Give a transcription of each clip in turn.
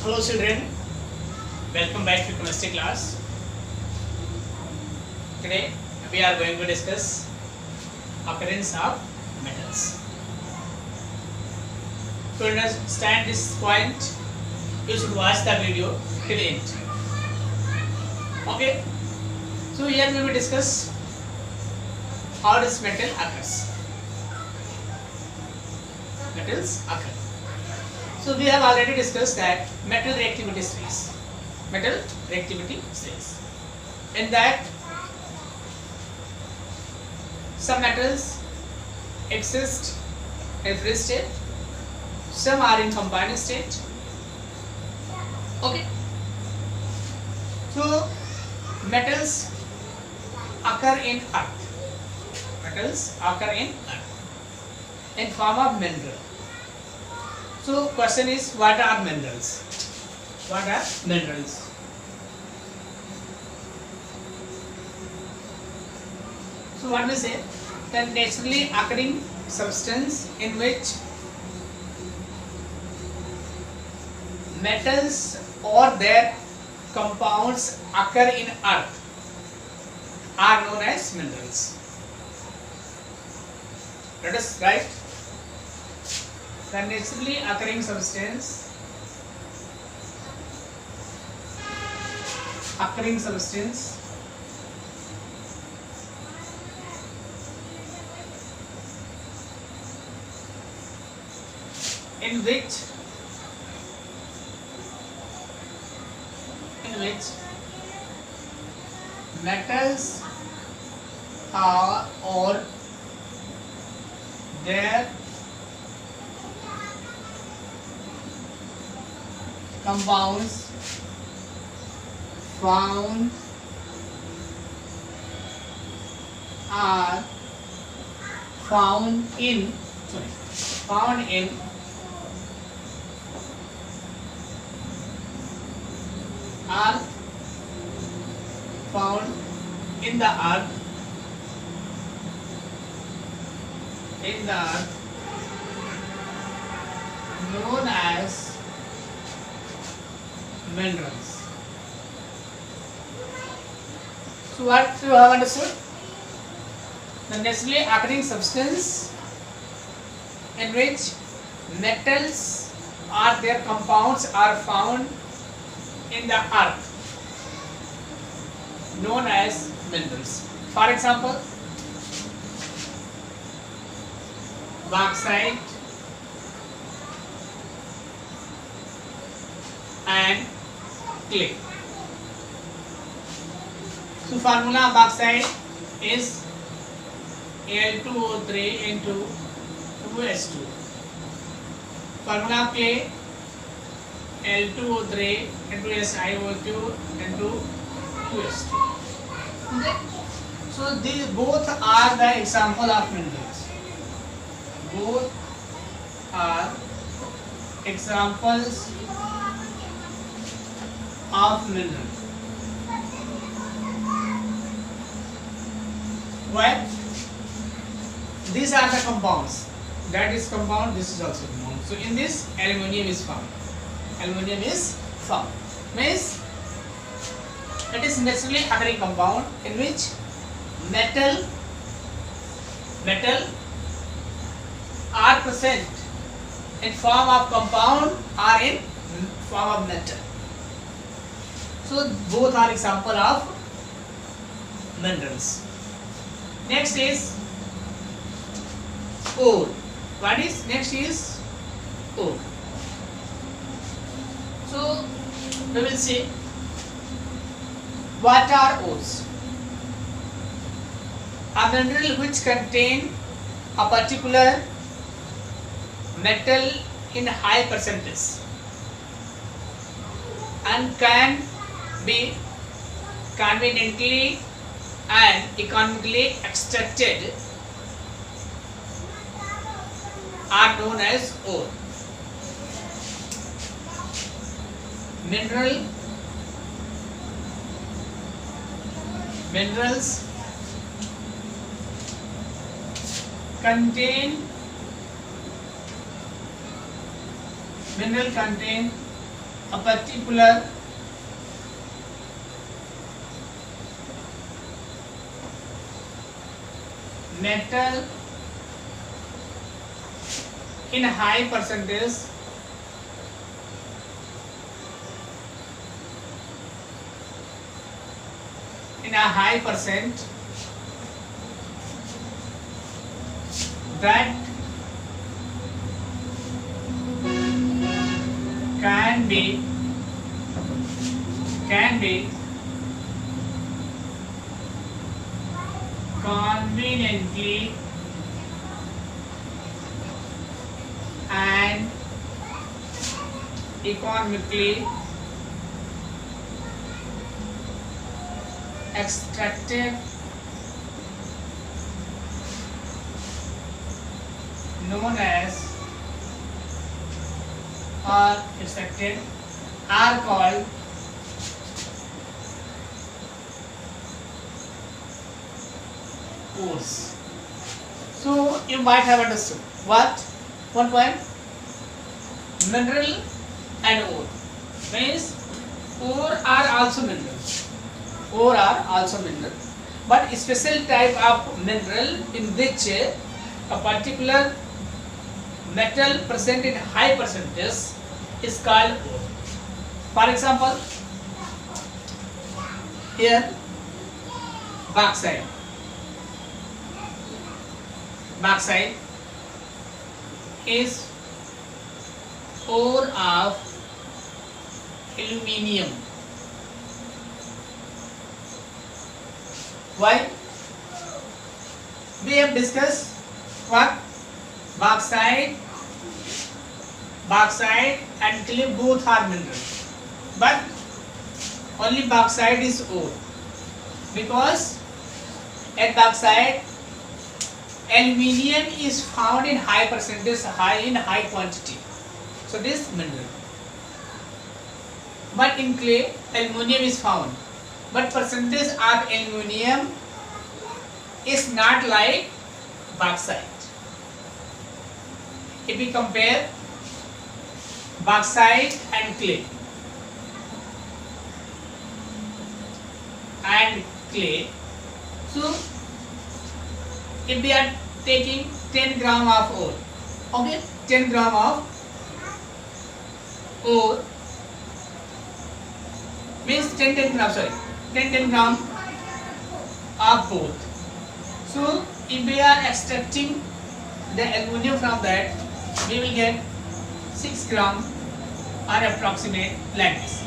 Hello children, welcome back to chemistry class. Today we are going to discuss occurrence of metals. To understand this point, you should watch the video till the end. Okay, so here we will discuss how does metal occurs. Metals occur. So we have already discussed that metal reactivity states. Metal reactivity states. In that, some metals exist in free state, some are in combined state. Okay. So metals occur in earth. Metals occur in earth in form of mineral. So question is, what are minerals? What are minerals? So what we say, that naturally occurring substance in which metals or their compounds occur in earth are known as minerals. Let us write. The naturally occurring substance in which metals are or their compounds found in the earth known as minerals. So what you have understood? The naturally occurring substance in which metals or their compounds are found in the earth known as minerals. For example, bauxite and clay. So formula of bauxite is Al2O3 into 2S2. Formula of clay Al2O3 into SiO2 into 2S2. Okay. So these both are the example of minerals. Both are examples of mineral. Why? These are the compounds. That is compound, this is also compound. So in this, aluminium is found. Aluminium is found. Means it is naturally occurring compound in which metal are present in form of compound or in form of metal. So both are example of minerals. Next is ore. What is next is ore. So we will see what are ores. A mineral which contain a particular metal in high percentage and can be conveniently and economically extracted are known as ore. Minerals contain a particular metal in a high percentage that can be conveniently and economically extracted, known as or extracted, are called ores. So you might have understood what? One point, mineral and ore means ore are also minerals. Ore are also mineral, but a special type of mineral in which a particular metal present in high percentage is called ore. For example, here bauxite. Bauxite is ore of aluminium. Why? We have discussed what? Bauxite and clay both are minerals, but only bauxite is ore, because at bauxite aluminium is found in high percentage, high quantity. So this mineral. But in clay aluminium is found, but percentage of aluminium is not like bauxite. If we compare bauxite and clay, so if we are taking 10 gram of ore, okay, 10 gram of ore means 10 gram of both. So if we are extracting the aluminium from that, we will get 6 gram or approximate like this.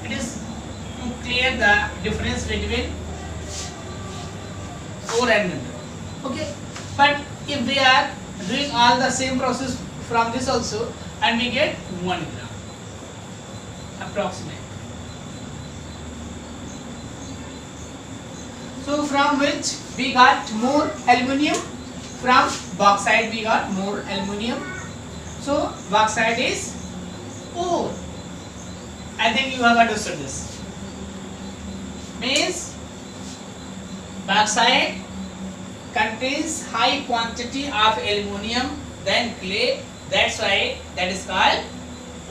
It is to clear the difference between ore and mineral. Okay, but if we are doing all the same process from this also, and we get 1 gram approximate. So from which we got more aluminium? From bauxite we got more aluminium. So bauxite is ore. I think you have understood this. Means bauxite contains high quantity of aluminium than clay. That's why that is called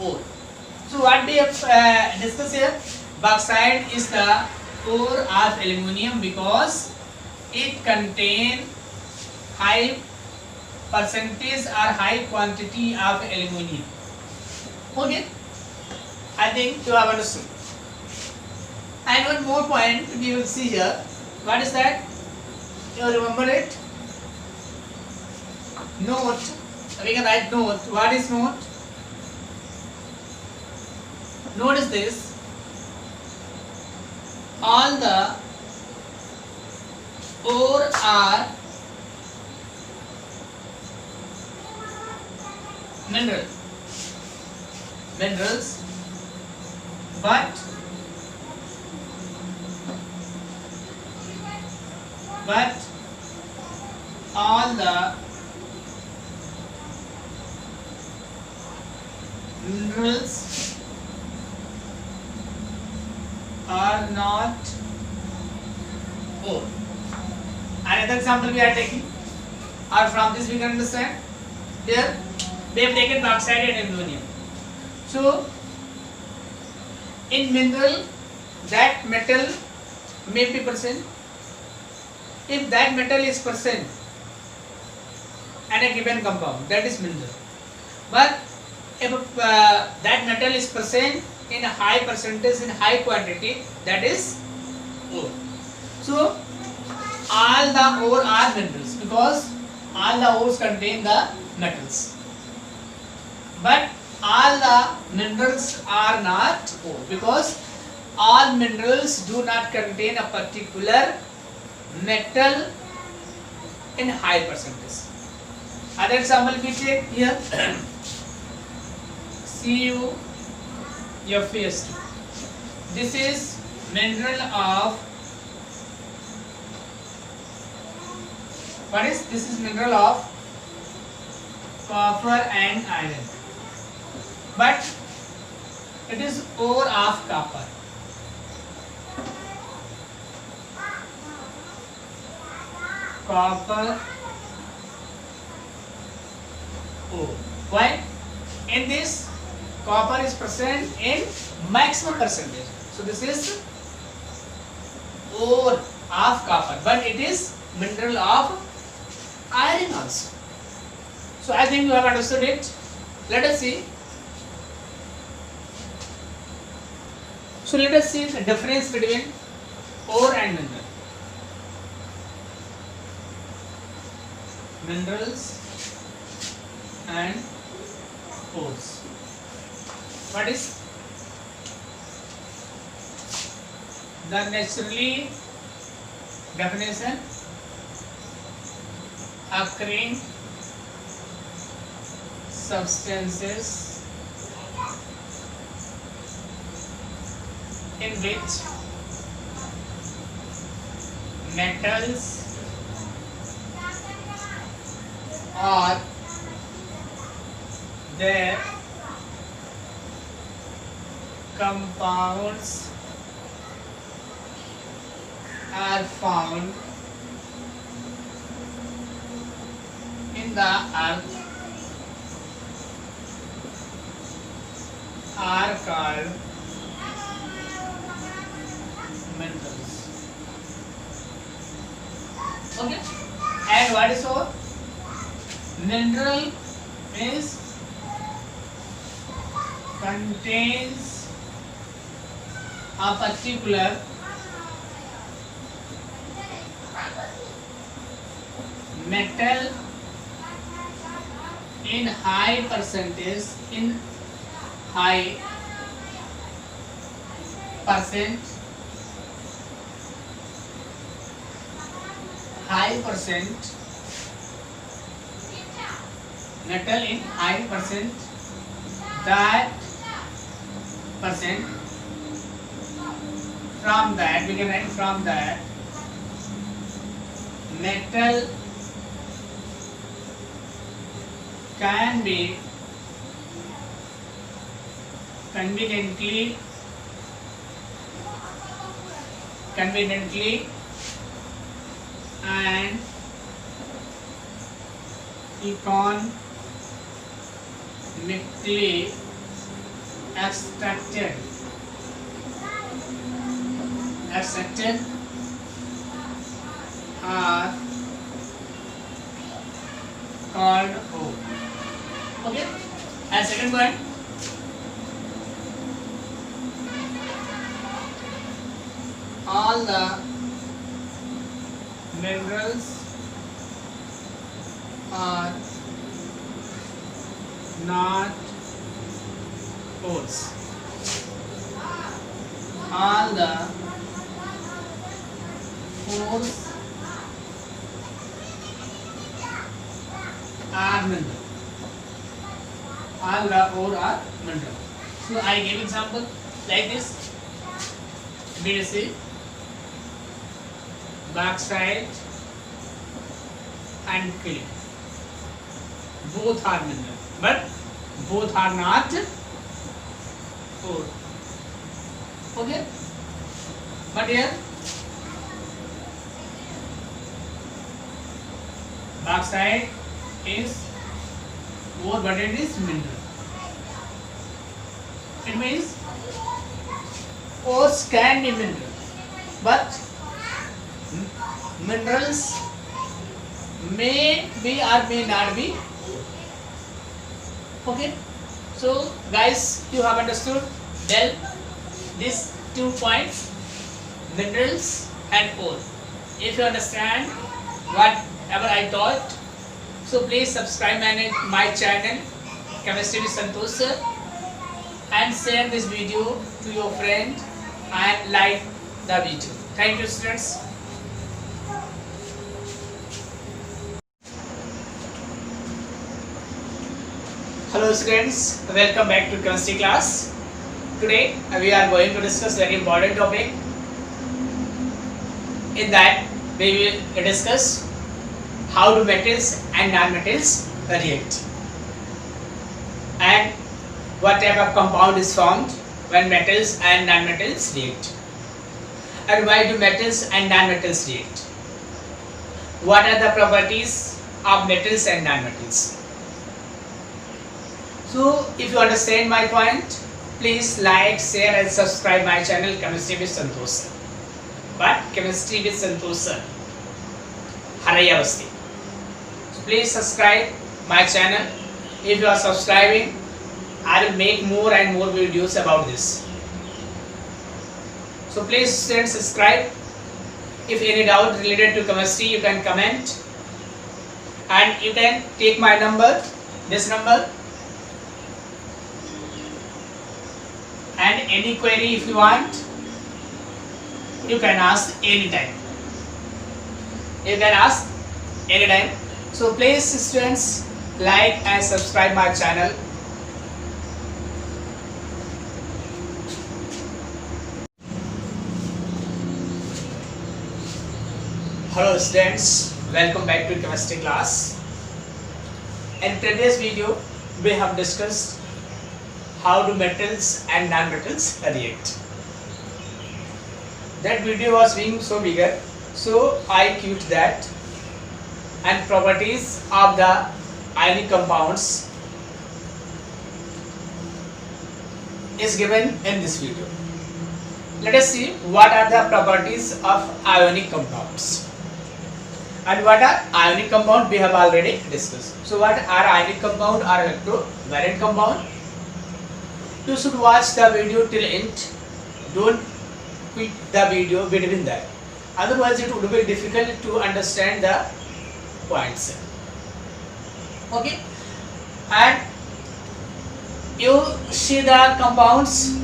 ore. So what we have discussed here, bauxite is the ore of aluminium because it contains high percentage or high quantity of aluminium. Okay, I think you have understood. And one more point we will see here. What is that? You remember it? Note. We can write note. What is note? Note is this. All the ore are minerals, but all the minerals are not ore. Another example we are taking, or from this we can understand. Here we have taken bauxite and aluminium. So In mineral, that metal may be present. If that metal is present and a given compound, that is mineral. But if that metal is present in a high percentage, in high quantity, that is ore. So all the ore are minerals because all the ores contain the metals. But all the minerals are not ore because all minerals do not contain a particular metal in high percentage. Other example we take here CuFeS2. This is mineral of what is this? Is mineral of copper and iron, but it is ore of copper. Copper ore. Why? In this, copper is present in maximum percentage. So this is ore of copper, but it is mineral of iron also. So I think you have understood it. Let us see. So let us see the difference between ore and mineral. Minerals and ores. What is the naturally definition? Occurring substances in which metals or their compounds are found in the earth are called minerals. Okay, and what is ore? Mineral is contains a particular metal in high percentage, in high percent, high percent metal in high percent, that percent, from that we can write from that metal can be conveniently and economically extracted are called ore. Okay, and second point, all the minerals are not ores. All the ores are mineral. All the ore are mineral. So I give example like this: BDC, bauxite, and clay. Both are mineral, but both are not ore. Okay, but here bauxite is ore, but it is mineral. It means ores can be mineral, but minerals may be or may not be. Okay, so guys, you have understood well these 2 points, minerals and ore. If you understand whatever I taught, so please subscribe my channel Chemistry with Santosh sir, and share this video to your friend and like the video. Thank you students. Hello students, welcome back to chemistry class. Today we are going to discuss very important topic. In that we will discuss how do metals and non-metals react, and what type of compound is formed when metals and non-metals react, and why do metals and non-metals react, what are the properties of metals and non-metals. So if you understand my point, please like, share and subscribe my channel Chemistry with Santosh sir. But Chemistry with Santosh sir, Harayavasti. So please subscribe my channel. If you are subscribing, I will make more and more videos about this. So please students subscribe. If any doubt related to chemistry, you can comment, and you can take my number, this number, and any query if you want, you can ask anytime. You can ask anytime. So please students, like and subscribe my channel. Hello students, welcome back to chemistry class. In previous video we have discussed how do metals and non-metals react. That video was being so bigger, so I quit that, and properties of the ionic compounds is given in this video. Let us see what are the properties of ionic compounds. And what are ionic compound we have already discussed. So what are ionic compound or electrovalent compound? You should watch the video till end. Don't quit the video between that. Otherwise it would be difficult to understand the points. Okay. And you see the compounds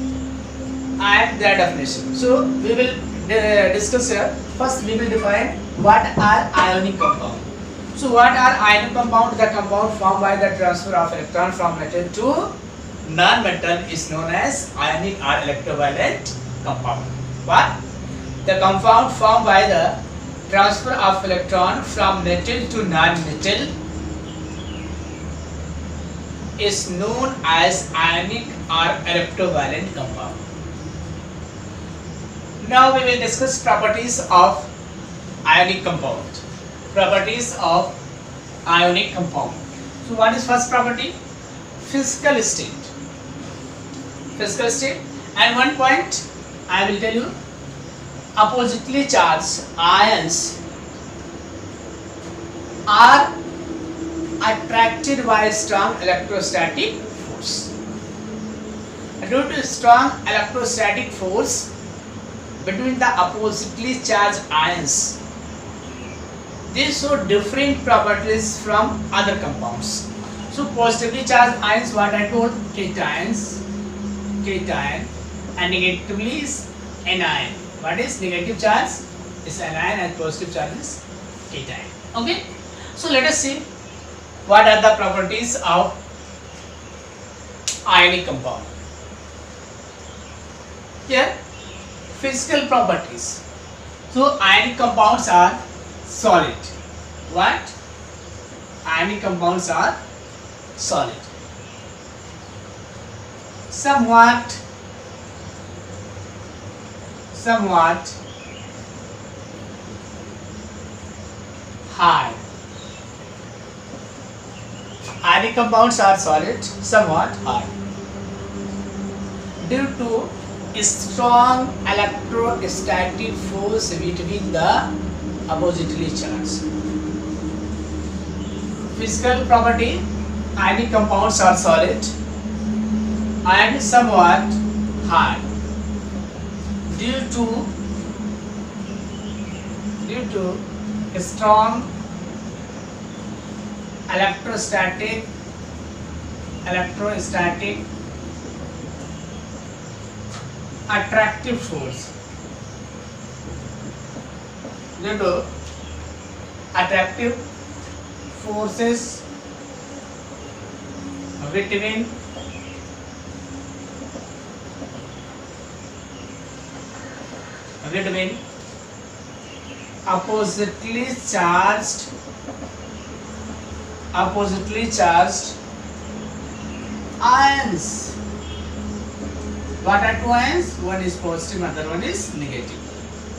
and their definition. So we will discuss here. First we will define what are ionic compound. So what are ionic compound? The compound formed by the transfer of electron from metal to non-metal is known as ionic or electrovalent compound. What? The compound formed by the transfer of electron from metal to non-metal is known as ionic or electrovalent compound. Now we will discuss properties of ionic compound. Properties of ionic compound. So what is first property? Physical state. Physical state. And one point I will tell you, oppositely charged ions are attracted by strong electrostatic force. Due to strong electrostatic force between the oppositely charged ions, they show different properties from other compounds. So positively charged ions, what I told, cations, cation, and negatively is anion. What is negative charge? Is anion, and positive charge is cation. Okay. So let us see what are the properties of ionic compound. Here, physical properties. So ionic compounds are solid. What? Ionic compounds are solid. Somewhat hard. Ionic compounds are solid, somewhat hard. Due to strong electrostatic force between the oppositely charged. Physical property: ionic compounds are solid and somewhat hard due to strong electrostatic attractive force. Due to attractive forces between oppositely charged ions. What are two ions? One is positive, another one is negative.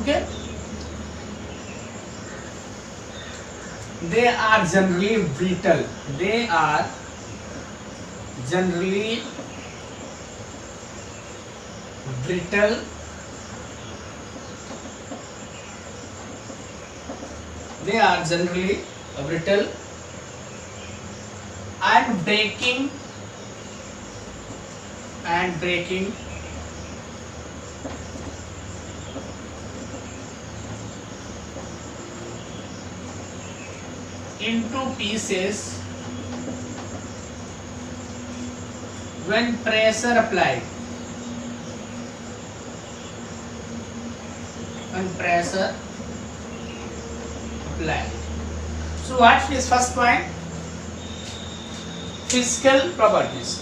Okay. They are generally brittle. They are generally brittle and breaking into pieces when pressure applied. So what is first point? Physical properties.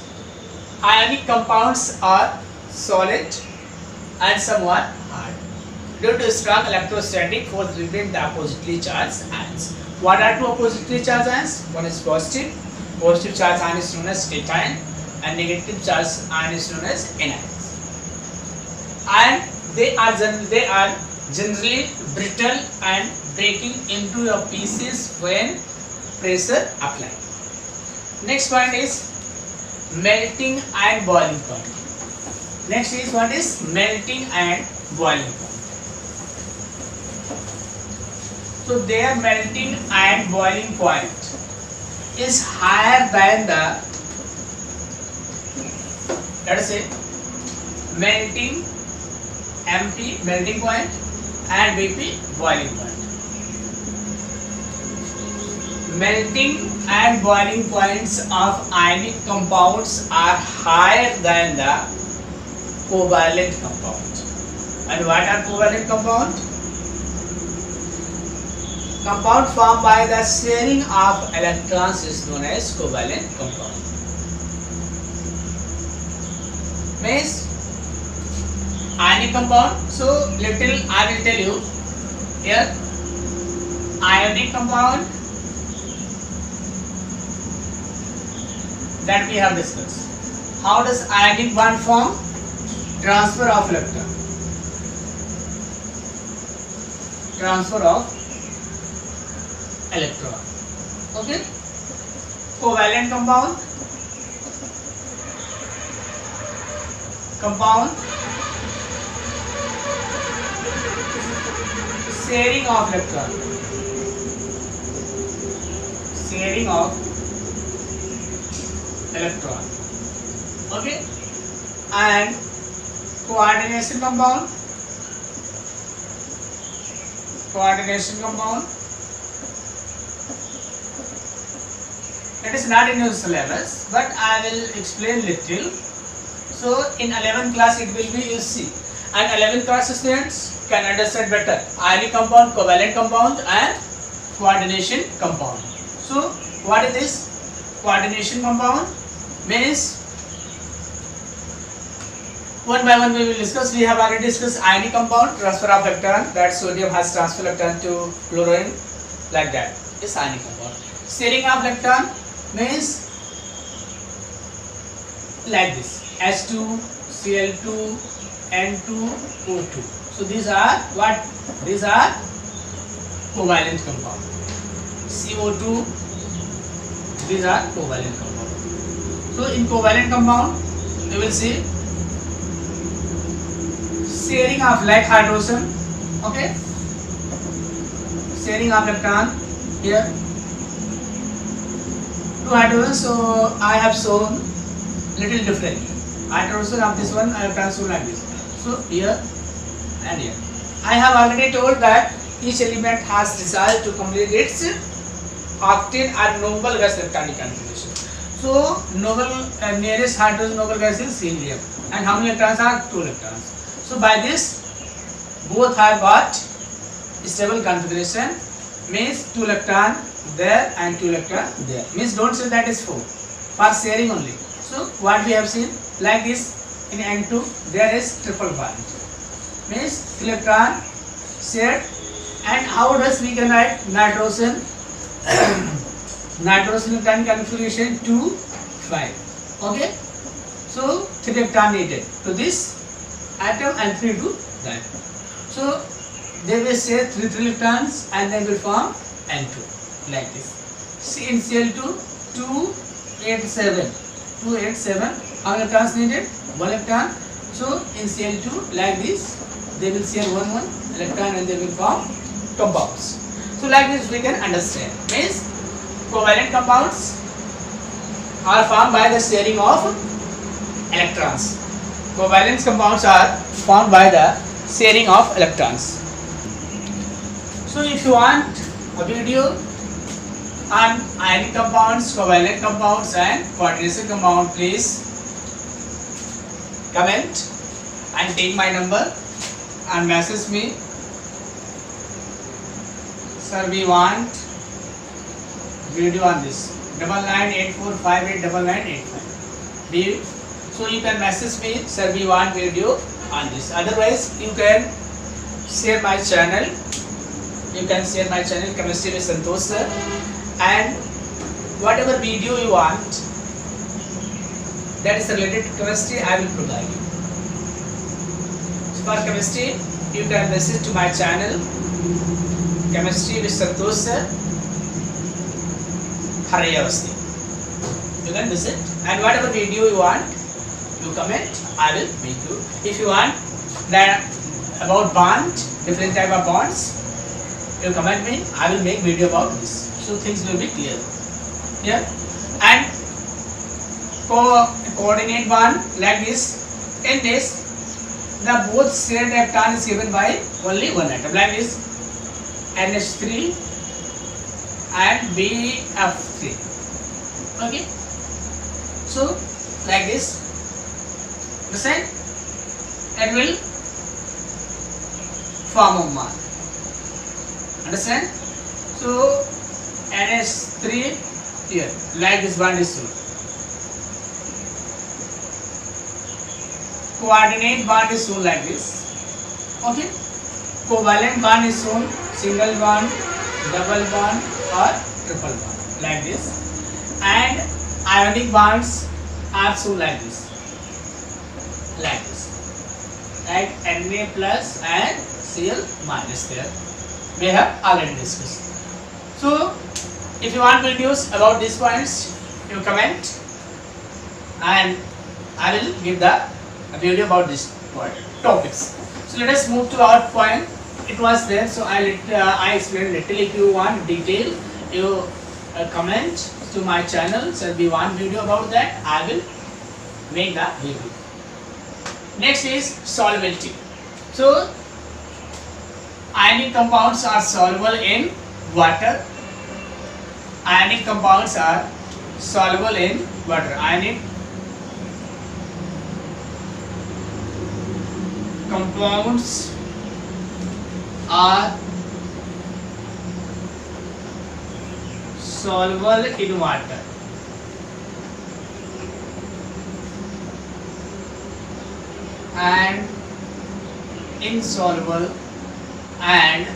Ionic compounds are solid and somewhat hard due to strong electrostatic force between the oppositely charged ions. What are two oppositely charged ions? One is positive. Positive charged ion is known as cation, and negative charged ion is known as anions. And they are generally brittle and breaking into your pieces when pressure applied. Next point is melting and boiling point. Next is what is melting and boiling point. So their melting and boiling point is higher than the, let us say, melting MP melting point and BP boiling point. Melting and boiling points of ionic compounds are higher than the covalent compound. And what are covalent compound? Compound formed by the sharing of electrons is known as covalent compound. Means ionic compound. So little I will tell you here. Ionic compound that we have discussed. How does ionic bond form? Transfer of electron. Okay. Covalent compound. Sharing of electron. Okay. And coordination compound. It is not in your syllabus, but I will explain little. So in 11th class it will be, you see, and 11th class students can understand better ionic compound, covalent compound and coordination compound. So what is this? Coordination compound means one by one we will discuss. We have already discussed ionic compound, transfer of electron, that sodium has transfer electron to chlorine, like that is ionic compound. Sharing of electron means like this: H2, Cl2, N2, O2. So these are what? These are covalent compound. CO2, these are covalent compound. So in covalent compound you will see sharing of like hydrogen. Okay, sharing of electron here. Two hydrogen, so I have shown little different. Hydrogen of this one, I have shown like this. So here and here. I have already told that each element has desire to complete its octane and noble gas electronic configuration. So noble nearest hydrogen noble gas is helium, and how many electrons are? 2 electrons. So by this both have got stable configuration, means 2 electron there and 2 electron there, means don't say that is 4 for sharing only. So what we have seen like this, in N2 there is triple bond, means electron shared. And how does we can write nitrogen? Nitrogen electron configuration 2 5. Okay, so 3 electron needed to this atom and 3 to that. So they will share 3 electrons and they will form N2 like this. See in Cl2 287. How many electrons needed? 1 electron. So in Cl2 like this, they will share one electron and they will form compounds. So like this we can understand. Means covalent compounds are formed by the sharing of electrons. Covalent compounds are formed by the sharing of electrons. So if you want a video on ionic compounds, covalent compounds and coordination compound, please comment and take my number and message me. Sir, we want video on this. 9984589985. So you can message me, sir, we want video on this. Otherwise you can share my channel. You can share my channel Chemistry with Santosh sir, and whatever video you want that is related to chemistry, I will provide you. So for chemistry, you can visit to my channel Chemistry with Santosh sir, Harayavasti. You can visit, and whatever video you want, you comment, I will make you. If you want that about bond, different type of bonds, you comment me, I will make video about this. So things will be clear. Yeah, and coordinate bond like this. In this, the both shared electron is given by only one atom like this, NH3 and BF3. Okay, so like this, understand? It will form a bond. Understand? So NH3 here, like this bond is shown. Coordinate bond is shown like this. Okay. Covalent bond is shown single bond, double bond or triple bond like this. And ionic bonds are shown like this. Like this. Like Na plus and Cl minus there. We have already discussed. So if you want videos about these points, you comment and I will give the video about this topics. So let us move to our point. It was there, so I explained little. If you want detail, you comment to my channel. So we want video about that, I will make the video. Next is solubility. So ionic compounds are soluble in water. Ionic compounds are soluble in water. Ionic compounds are soluble in water. And insoluble and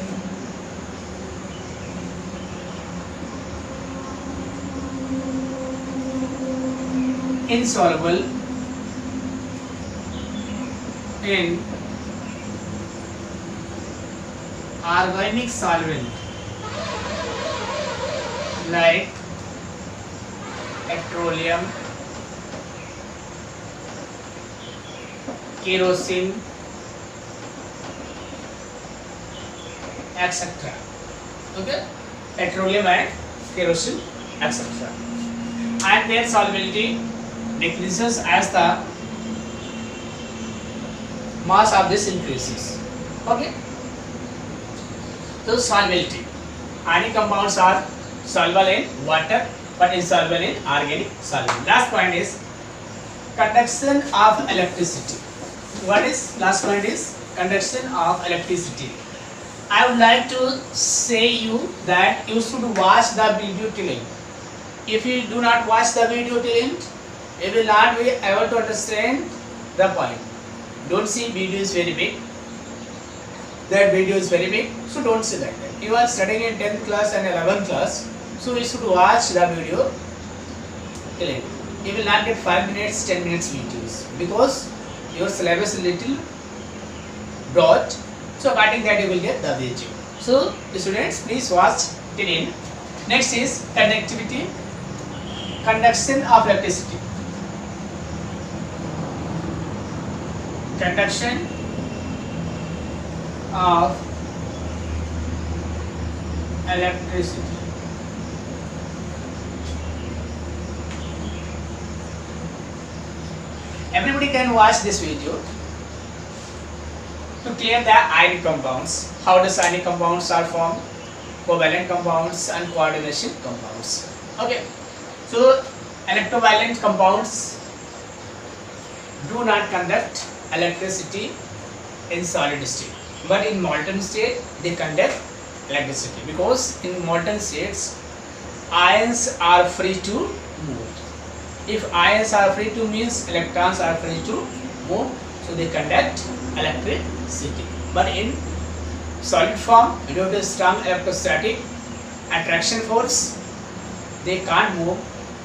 insoluble in organic solvent like petroleum, kerosene, etc. Okay, petroleum and kerosene, etc. And their solubility decreases as the mass of this increases. Okay, so solubility. Ionic compounds are soluble in water but insoluble in organic solvent. Last point is conduction of electricity. What is last point is conduction of electricity. I would like to say you that you should watch the video till end. If you do not watch the video till end, you will not be able to understand the point. Don't see video is very big. That video is very big, so don't see like that. You are studying in 10th class and 11th class, so you should watch the video till end. You will not get 5 minutes, 10 minutes videos because your syllabus is little broad. So according that you will get the video. So the students, please watch till end. Next is conductivity, conduction of electricity. Conduction of electricity. Everybody can watch this video to clear the ionic compounds. How does ionic compounds are formed? Covalent compounds and coordination compounds. Okay, so electrovalent compounds do not conduct electricity in solid state, but in molten state they conduct electricity, because in molten states ions are free to move. If ions are free to means electrons are free to move, so they conduct electricity. But in solid form, due to strong electrostatic attraction force, they can't move.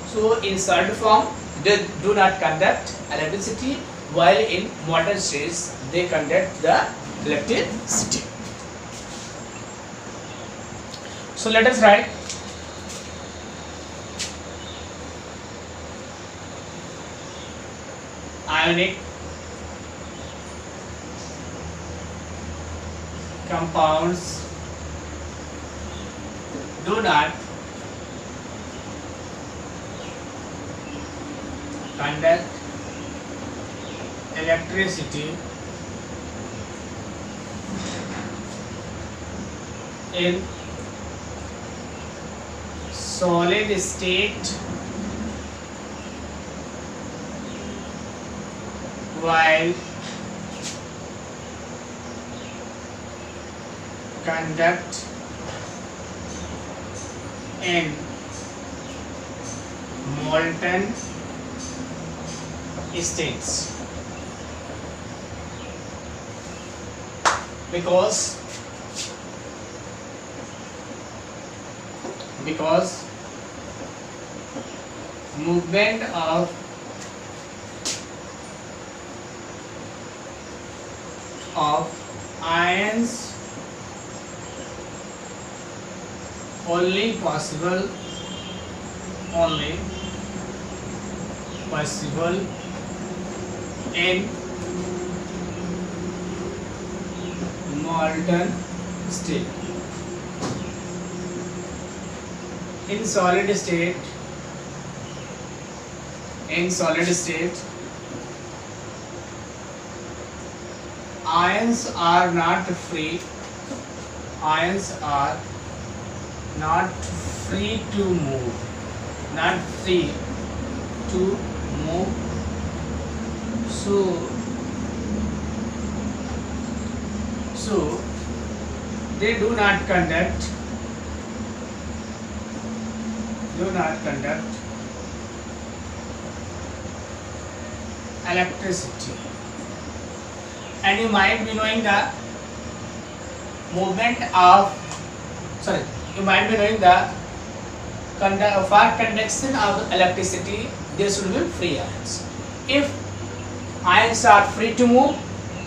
So in solid form they do not conduct electricity, while in molten states they conduct the electricity. So let us write ionic compounds do not conduct electricity in solid state, while conduct in molten states, because movement of ions only possible in molten state. In solid state, ions are not free. Ions are not free to move. Not free to move. So they do not conduct electricity. And you might be knowing the movement of, you might be knowing the for conduction of electricity there should be free ions. If ions are free to move,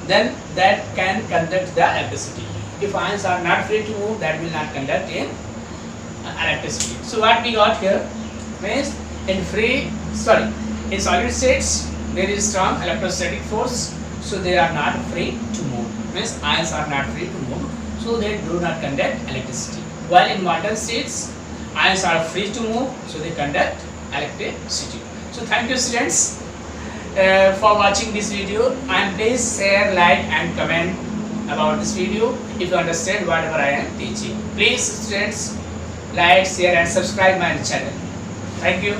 then that can conduct the electricity. If ions are not free to move, that will not conduct in electricity. So what we got here means in solid states there is strong electrostatic force, so they are not free to move. Means ions are not free to move, so so they do not conduct electricity. While in water states, ions are free to move, so they conduct electricity. So thank you students for watching this video, and please share, like and comment about this video if you understand whatever I am teaching. Please students, like, share and subscribe my channel. Thank you.